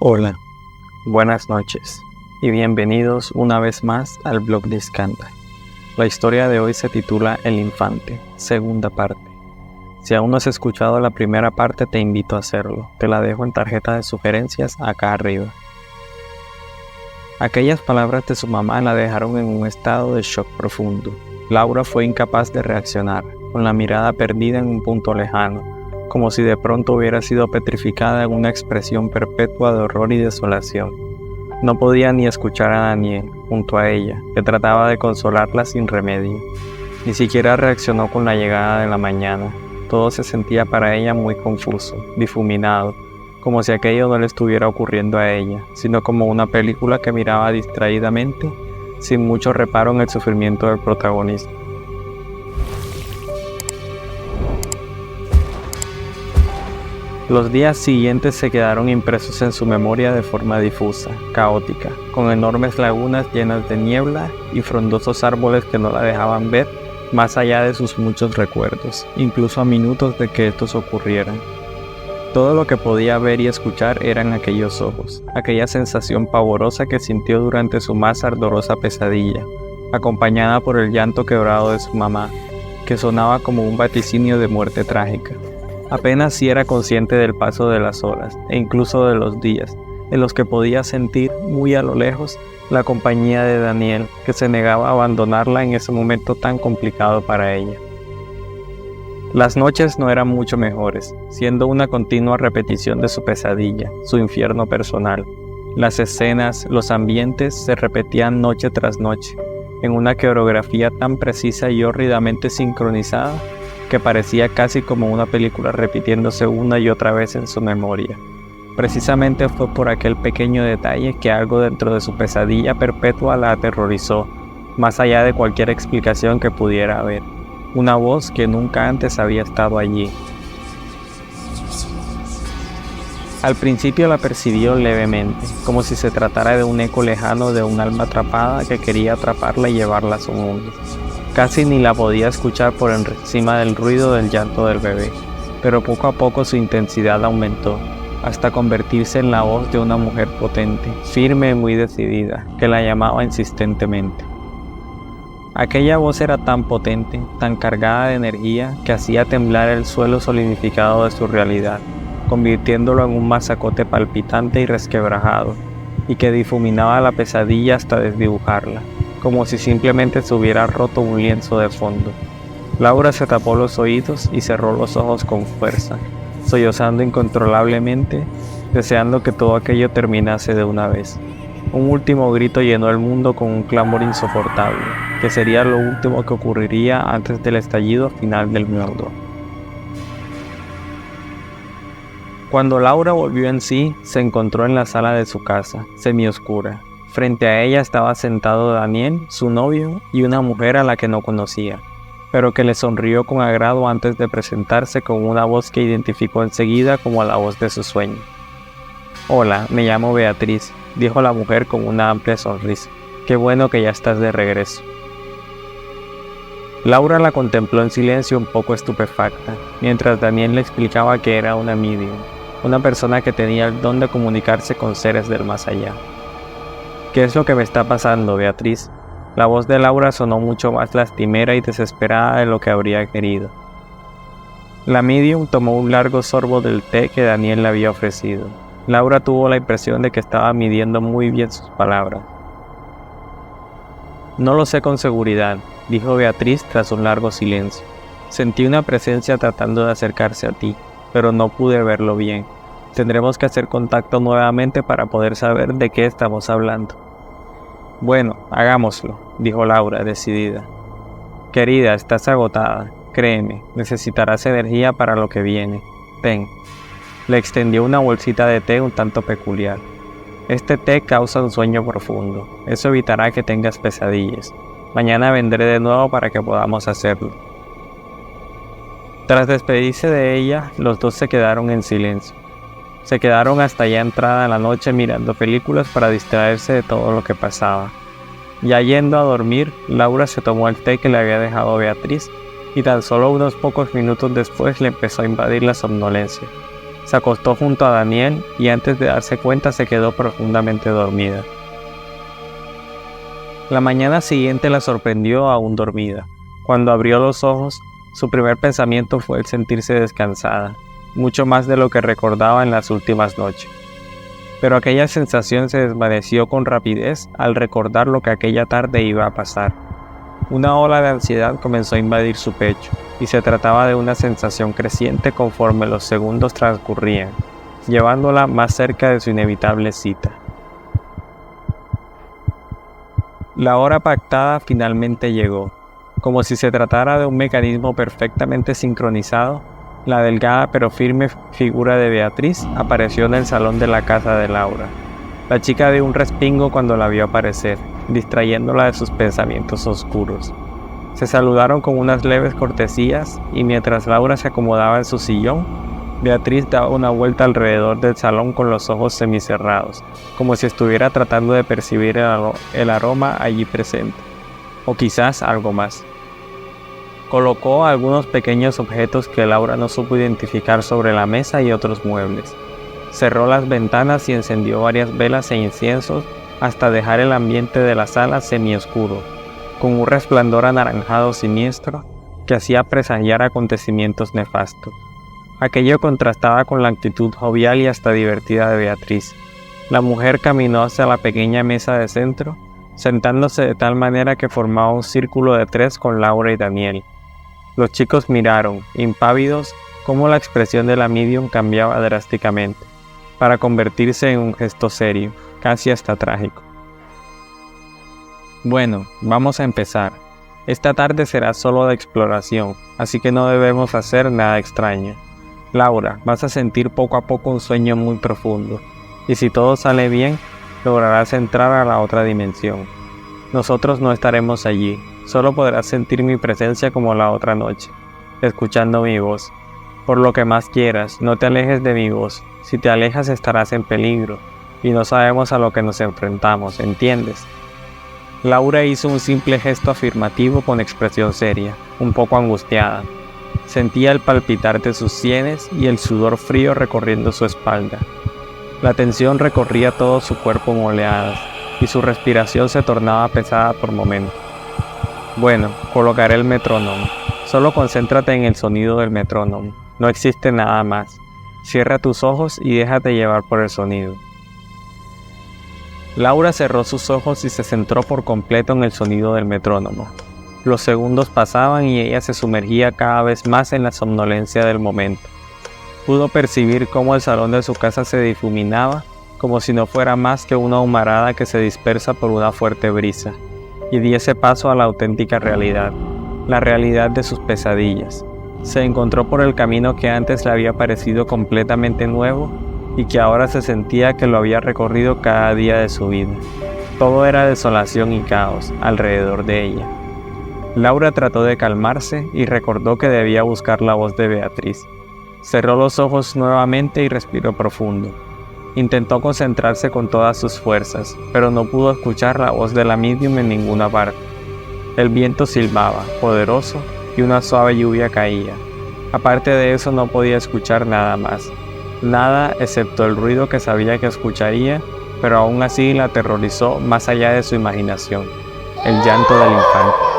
Hola, buenas noches y bienvenidos una vez más al blog de Iskandar. La historia de hoy se titula El Infante, segunda parte. Si aún no has escuchado la primera parte, te invito a hacerlo. Te la dejo en tarjeta de sugerencias acá arriba. Aquellas palabras de su mamá la dejaron en un estado de shock profundo. Laura fue incapaz de reaccionar, con la mirada perdida en un punto lejano, como si de pronto hubiera sido petrificada en una expresión perpetua de horror y desolación. No podía ni escuchar a Daniel, junto a ella, que trataba de consolarla sin remedio. Ni siquiera reaccionó con la llegada de la mañana. Todo se sentía para ella muy confuso, difuminado, como si aquello no le estuviera ocurriendo a ella, sino como una película que miraba distraídamente, sin mucho reparo en el sufrimiento del protagonista. Los días siguientes se quedaron impresos en su memoria de forma difusa, caótica, con enormes lagunas llenas de niebla y frondosos árboles que no la dejaban ver más allá de sus muchos recuerdos, incluso a minutos de que estos ocurrieran. Todo lo que podía ver y escuchar eran aquellos ojos, aquella sensación pavorosa que sintió durante su más ardorosa pesadilla, acompañada por el llanto quebrado de su mamá, que sonaba como un vaticinio de muerte trágica. Apenas si era consciente del paso de las horas, e incluso de los días, en los que podía sentir, muy a lo lejos, la compañía de Daniel, que se negaba a abandonarla en ese momento tan complicado para ella. Las noches no eran mucho mejores, siendo una continua repetición de su pesadilla, su infierno personal. Las escenas, los ambientes se repetían noche tras noche, en una coreografía tan precisa y hórridamente sincronizada, que parecía casi como una película repitiéndose una y otra vez en su memoria. Precisamente fue por aquel pequeño detalle que algo dentro de su pesadilla perpetua la aterrorizó, más allá de cualquier explicación que pudiera haber. Una voz que nunca antes había estado allí. Al principio la percibió levemente, como si se tratara de un eco lejano de un alma atrapada que quería atraparla y llevarla a su mundo. Casi ni la podía escuchar por encima del ruido del llanto del bebé, pero poco a poco su intensidad aumentó, hasta convertirse en la voz de una mujer potente, firme y muy decidida, que la llamaba insistentemente. Aquella voz era tan potente, tan cargada de energía, que hacía temblar el suelo solidificado de su realidad, convirtiéndolo en un masacote palpitante y resquebrajado, y que difuminaba la pesadilla hasta desdibujarla, como si simplemente se hubiera roto un lienzo de fondo. Laura se tapó los oídos y cerró los ojos con fuerza, sollozando incontrolablemente, deseando que todo aquello terminase de una vez. Un último grito llenó el mundo con un clamor insoportable, que sería lo último que ocurriría antes del estallido final del mundo. Cuando Laura volvió en sí, se encontró en la sala de su casa, semioscura. Frente a ella estaba sentado Daniel, su novio, y una mujer a la que no conocía, pero que le sonrió con agrado antes de presentarse con una voz que identificó enseguida como la voz de su sueño. «Hola, me llamo Beatriz», dijo la mujer con una amplia sonrisa. «Qué bueno que ya estás de regreso». Laura la contempló en silencio un poco estupefacta, mientras Daniel le explicaba que era una medium, una persona que tenía el don de comunicarse con seres del más allá. «¿Qué es lo que me está pasando, Beatriz?». La voz de Laura sonó mucho más lastimera y desesperada de lo que habría querido. La medium tomó un largo sorbo del té que Daniel le había ofrecido. Laura tuvo la impresión de que estaba midiendo muy bien sus palabras. «No lo sé con seguridad», dijo Beatriz tras un largo silencio. «Sentí una presencia tratando de acercarse a ti, pero no pude verlo bien. Tendremos que hacer contacto nuevamente para poder saber de qué estamos hablando». «Bueno, hagámoslo», dijo Laura, decidida. «Querida, estás agotada. Créeme, necesitarás energía para lo que viene. Ten». Le extendió una bolsita de té un tanto peculiar. «Este té causa un sueño profundo. Eso evitará que tengas pesadillas. Mañana vendré de nuevo para que podamos hacerlo». Tras despedirse de ella, los dos se quedaron en silencio. Se quedaron hasta ya entrada la noche mirando películas para distraerse de todo lo que pasaba. Ya yendo a dormir, Laura se tomó el té que le había dejado Beatriz y tan solo unos pocos minutos después le empezó a invadir la somnolencia. Se acostó junto a Daniel y antes de darse cuenta se quedó profundamente dormida. La mañana siguiente la sorprendió aún dormida. Cuando abrió los ojos, su primer pensamiento fue el sentirse descansada, mucho más de lo que recordaba en las últimas noches. Pero aquella sensación se desvaneció con rapidez al recordar lo que aquella tarde iba a pasar. Una ola de ansiedad comenzó a invadir su pecho, y se trataba de una sensación creciente conforme los segundos transcurrían, llevándola más cerca de su inevitable cita. La hora pactada finalmente llegó. Como si se tratara de un mecanismo perfectamente sincronizado, la delgada pero firme figura de Beatriz apareció en el salón de la casa de Laura. La chica dio un respingo cuando la vio aparecer, distrayéndola de sus pensamientos oscuros. Se saludaron con unas leves cortesías y mientras Laura se acomodaba en su sillón, Beatriz daba una vuelta alrededor del salón con los ojos semicerrados, como si estuviera tratando de percibir el aroma allí presente, o quizás algo más. Colocó algunos pequeños objetos que Laura no supo identificar sobre la mesa y otros muebles. Cerró las ventanas y encendió varias velas e inciensos hasta dejar el ambiente de la sala semioscuro, con un resplandor anaranjado siniestro que hacía presagiar acontecimientos nefastos. Aquello contrastaba con la actitud jovial y hasta divertida de Beatriz. La mujer caminó hacia la pequeña mesa de centro, sentándose de tal manera que formaba un círculo de 3 con Laura y Daniel. Los chicos miraron, impávidos, cómo la expresión de la medium cambiaba drásticamente, para convertirse en un gesto serio, casi hasta trágico. Bueno, vamos a empezar. Esta tarde será solo de exploración, así que no debemos hacer nada extraño. Laura, vas a sentir poco a poco un sueño muy profundo, y si todo sale bien, lograrás entrar a la otra dimensión. Nosotros no estaremos allí, solo podrás sentir mi presencia como la otra noche, escuchando mi voz. Por lo que más quieras, no te alejes de mi voz. Si te alejas estarás en peligro, y no sabemos a lo que nos enfrentamos, ¿entiendes? Laura hizo un simple gesto afirmativo con expresión seria, un poco angustiada. Sentía el palpitar de sus sienes y el sudor frío recorriendo su espalda. La tensión recorría todo su cuerpo en oleadas, y su respiración se tornaba pesada por momentos. Bueno, colocaré el metrónomo. Solo concéntrate en el sonido del metrónomo. No existe nada más. Cierra tus ojos y déjate llevar por el sonido. Laura cerró sus ojos y se centró por completo en el sonido del metrónomo. Los segundos pasaban y ella se sumergía cada vez más en la somnolencia del momento. Pudo percibir cómo el salón de su casa se difuminaba, como si no fuera más que una humarada que se dispersa por una fuerte brisa, y diese paso a la auténtica realidad, la realidad de sus pesadillas. Se encontró por el camino que antes le había parecido completamente nuevo y que ahora se sentía que lo había recorrido cada día de su vida. Todo era desolación y caos alrededor de ella. Laura trató de calmarse y recordó que debía buscar la voz de Beatriz. Cerró los ojos nuevamente y respiró profundo. Intentó concentrarse con todas sus fuerzas, pero no pudo escuchar la voz de la medium en ninguna parte. El viento silbaba, poderoso, y una suave lluvia caía. Aparte de eso no podía escuchar nada más. Nada excepto el ruido que sabía que escucharía, pero aún así la aterrorizó más allá de su imaginación. El llanto del infante.